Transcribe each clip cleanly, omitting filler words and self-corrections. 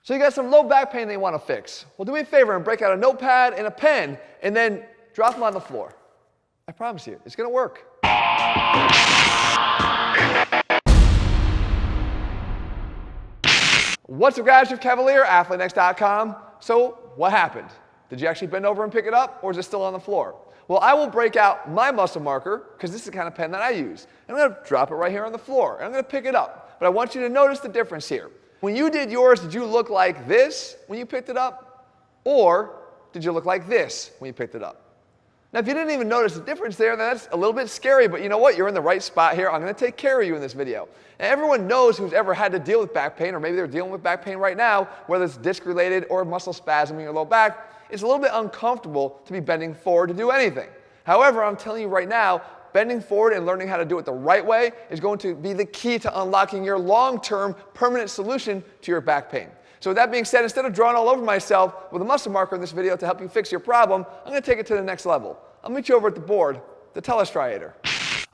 So you got some low back pain that you want to fix. Well, do me a favor and break out a notepad and a pen and then drop them on the floor. I promise you, it's going to work. What's up, guys? Jeff Cavalier, ATHLEAN-X.com. So what happened? Did you actually bend over and pick it up, or is it still on the floor? Well, I will break out my muscle marker, because this is the kind of pen that I use. And I'm going to drop it right here on the floor, and I'm going to pick it up. But I want you to notice the difference here. When you did yours, did you look like this when you picked it up? Or did you look like this when you picked it up? Now, if you didn't even notice the difference there, then that's a little bit scary, but you know what? You're in the right spot here. I'm going to take care of you in this video. And everyone knows who's ever had to deal with back pain, or maybe they're dealing with back pain right now, whether it's disc-related or muscle spasm in your low back. It's a little bit uncomfortable to be bending forward to do anything. However, I'm telling you right now, bending forward and learning how to do it the right way is going to be the key to unlocking your long-term permanent solution to your back pain. So with that being said, instead of drawing all over myself with a muscle marker in this video to help you fix your problem, I'm going to take it to the next level. I'll meet you over at the board, the telestriator.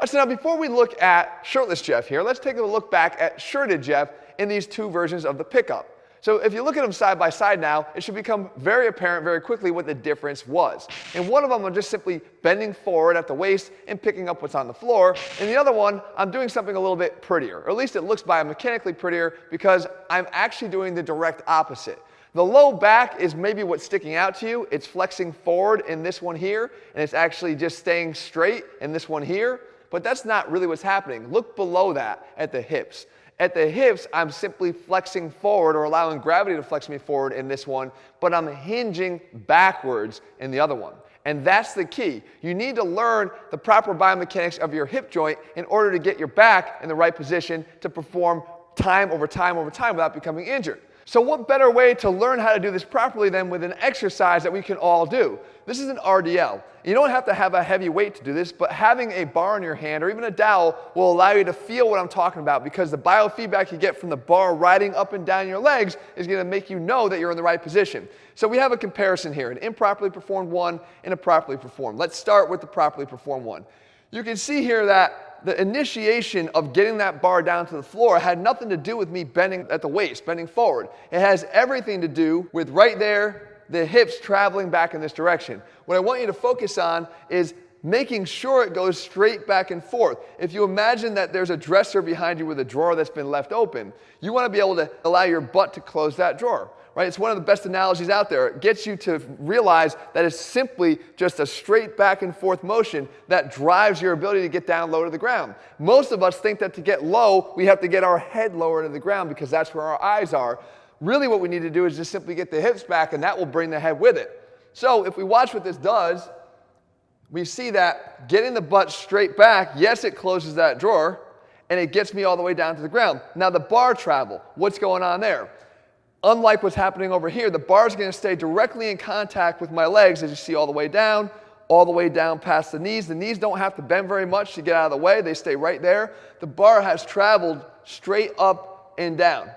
So now before we look at shirtless Jeff here, let's take a look back at shirted Jeff in these two versions of the pickup. So if you look at them side by side now, it should become very apparent very quickly what the difference was. In one of them, I'm just simply bending forward at the waist and picking up what's on the floor. In the other one, I'm doing something a little bit prettier, or at least it looks biomechanically prettier, because I'm actually doing the direct opposite. The low back is maybe what's sticking out to you. It's flexing forward in this one here, and it's actually just staying straight in this one here. But that's not really what's happening. Look below that at the hips. At the hips, I'm simply flexing forward or allowing gravity to flex me forward in this one, but I'm hinging backwards in the other one. And that's the key. You need to learn the proper biomechanics of your hip joint in order to get your back in the right position to perform time over time over time without becoming injured. So what better way to learn how to do this properly than with an exercise that we can all do? This is an RDL. You don't have to have a heavy weight to do this, but having a bar in your hand or even a dowel will allow you to feel what I'm talking about, because the biofeedback you get from the bar riding up and down your legs is going to make you know that you're in the right position. So we have a comparison here, an improperly performed one and a properly performed. Let's start with the properly performed one. You can see here that the initiation of getting that bar down to the floor had nothing to do with me bending at the waist, bending forward. It has everything to do with right there, the hips traveling back in this direction. What I want you to focus on is making sure it goes straight back and forth. If you imagine that there's a dresser behind you with a drawer that's been left open, you want to be able to allow your butt to close that drawer. Right? It's one of the best analogies out there. It gets you to realize that it's simply just a straight back and forth motion that drives your ability to get down low to the ground. Most of us think that to get low, we have to get our head lower to the ground because that's where our eyes are. Really what we need to do is just simply get the hips back, and that will bring the head with it. So if we watch what this does, we see that getting the butt straight back, yes, it closes that drawer, and it gets me all the way down to the ground. Now the bar travel, what's going on there? Unlike what's happening over here, the bar is going to stay directly in contact with my legs, as you see all the way down past the knees. The knees don't have to bend very much to get out of the way. They stay right there. The bar has traveled straight up and down.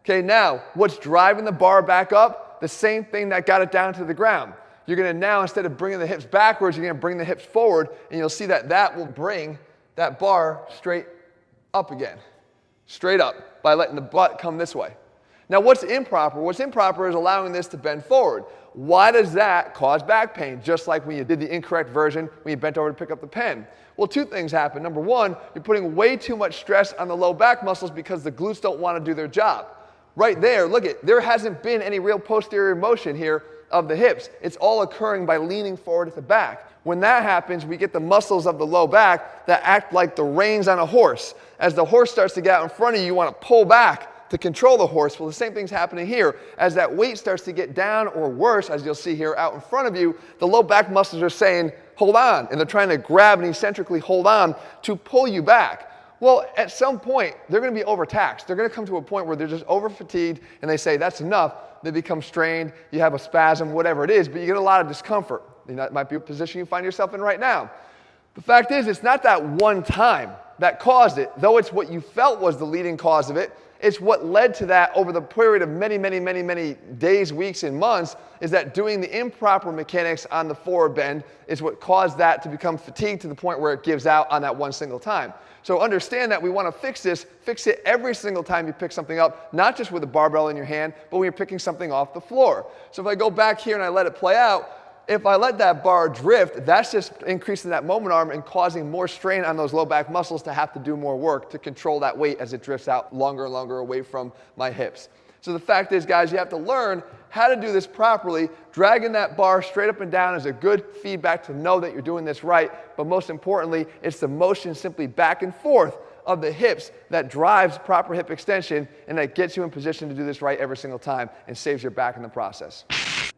Okay, now, what's driving the bar back up? The same thing that got it down to the ground. You're going to now, instead of bringing the hips backwards, you're going to bring the hips forward, and you'll see that that will bring that bar straight up again. Straight up, by letting the butt come this way. Now, what's improper? What's improper is allowing this to bend forward. Why does that cause back pain, just like when you did the incorrect version when you bent over to pick up the pen? Well, two things happen. Number one, you're putting way too much stress on the low back muscles because the glutes don't want to do their job. Right there, look at, there hasn't been any real posterior motion here of the hips. It's all occurring by leaning forward at the back. When that happens, we get the muscles of the low back that act like the reins on a horse. As the horse starts to get out in front of you, you want to pull back to control the horse. Well, the same thing's happening here. As that weight starts to get down, or worse, as you'll see here out in front of you, the low back muscles are saying, hold on, and they're trying to grab and eccentrically hold on to pull you back. Well, at some point, they're going to be overtaxed. They're going to come to a point where they're just over-fatigued, and they say, that's enough. They become strained, you have a spasm, whatever it is, but you get a lot of discomfort. That might be a position you find yourself in right now. The fact is, it's not that one time that caused it, though it's what you felt was the leading cause of it. it's what led to that over the period of many days, weeks, and months, is that doing the improper mechanics on the forward bend is what caused that to become fatigued to the point where it gives out on that one single time. So understand that we want to fix it every single time you pick something up, not just with a barbell in your hand, but when you're picking something off the floor. So if I go back here and I let it play out, if I let that bar drift, that's just increasing that moment arm and causing more strain on those low back muscles to have to do more work to control that weight as it drifts out longer and longer away from my hips. So the fact is, guys, you have to learn how to do this properly. Dragging that bar straight up and down is a good feedback to know that you're doing this right, but most importantly, it's the motion simply back and forth of the hips that drives proper hip extension and that gets you in position to do this right every single time and saves your back in the process.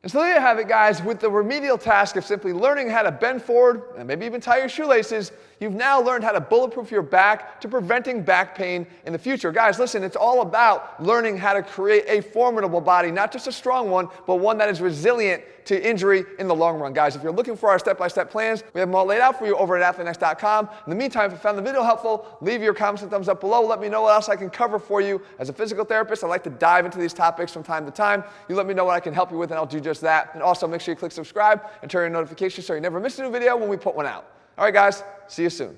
And so there you have it, guys. With the remedial task of simply learning how to bend forward and maybe even tie your shoelaces, you've now learned how to bulletproof your back to preventing back pain in the future. Guys, listen, it's all about learning how to create a formidable body, not just a strong one, but one that is resilient to injury in the long run. Guys, if you're looking for our step-by-step plans, we have them all laid out for you over at ATHLEAN-X.com. In the meantime, if you found the video helpful, leave your comments and thumbs up below. Let me know what else I can cover for you. As a physical therapist, I like to dive into these topics from time to time. You let me know what I can help you with, and I'll do just that. And also, make sure you click subscribe and turn on notifications so you never miss a new video when we put one out. All right, guys, see you soon.